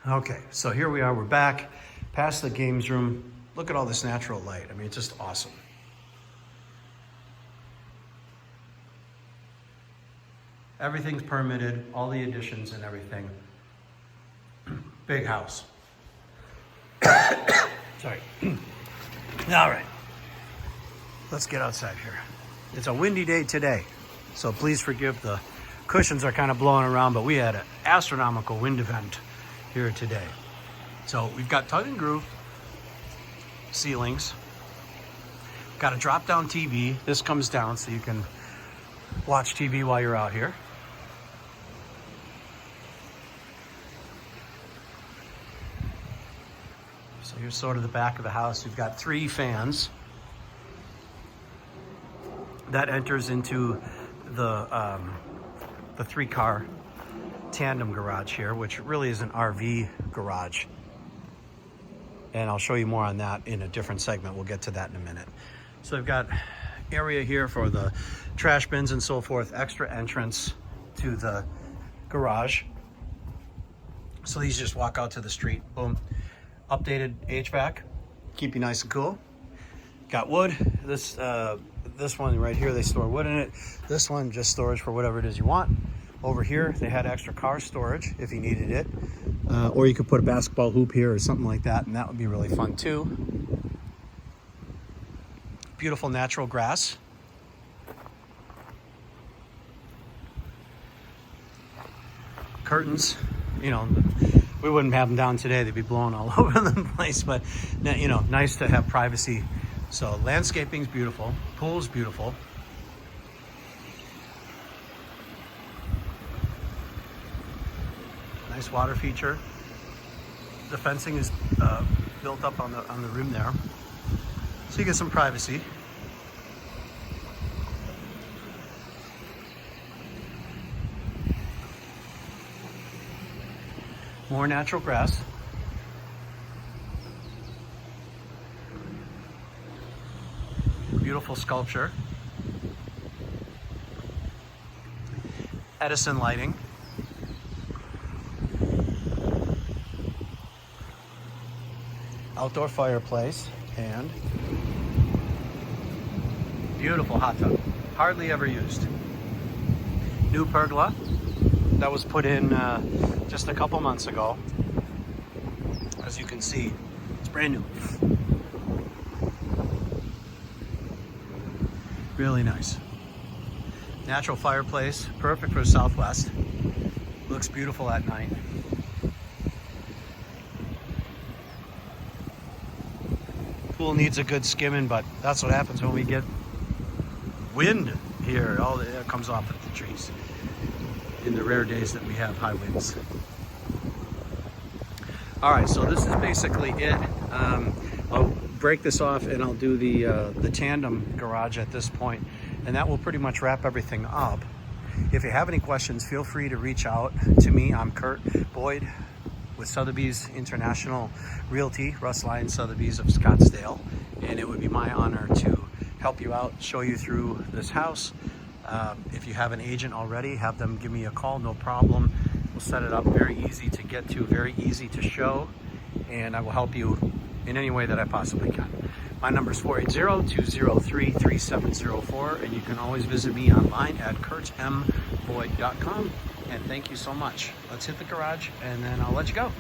Okay, so here we are, we're back past the games room. Look at all this natural light. I mean, it's just awesome. Everything's permitted, all the additions and everything. Big house. Sorry. All right, let's get outside here. It's a windy day today, so please forgive the cushions are kind of blowing around, but we had an astronomical wind event here today. So we've got tug and groove ceilings, got a drop down TV. This comes down so you can watch TV while you're out here. So here's sort of the back of the house. We've got 3 fans. That enters into the 3-car tandem garage here, which really is an RV garage. And I'll show you more on that in a different segment. We'll get to that in a minute. So I've got area here for the trash bins and so forth, extra entrance to the garage. So these just walk out to the street, boom. Updated HVAC, keep you nice and cool. Got wood, this one right here, they store wood in it. This one, just storage for whatever it is you want. Over here, they had extra car storage if you needed it. Or you could put a basketball hoop here or something like that, and that would be really fun too. Beautiful natural grass. Curtains, you know, we wouldn't have them down today. They'd be blowing all over the place, but you know, nice to have privacy. So landscaping's beautiful, pool's beautiful. Nice water feature. The fencing is built up on the rim there, so you get some privacy. More natural grass. Beautiful sculpture. Edison lighting. Outdoor fireplace and beautiful hot tub. Hardly ever used. New pergola that was put in just a couple months ago. As you can see, it's brand new. Really nice. Natural fireplace, perfect for the Southwest. Looks beautiful at night. Pool needs a good skimming, but that's what happens when we get wind here. All the air comes off of the trees in the rare days that we have high winds. All right, so this is basically it. I'll break this off and I'll do the tandem garage at this point, and that will pretty much wrap everything up. If you have any questions, feel free to reach out to me. I'm Kurt Boyd with Sotheby's International Realty, Russ Lyons Sotheby's of Scottsdale, and it would be my honor to help you out, show you through this house. If you have an agent already, have them give me a call, no problem. We'll set it up, very easy to get to, very easy to show, and I will help you in any way that I possibly can. My number is 480-203-3704, and you can always visit me online at kurtmboyd.com. And thank you so much. Let's hit the garage and then I'll let you go.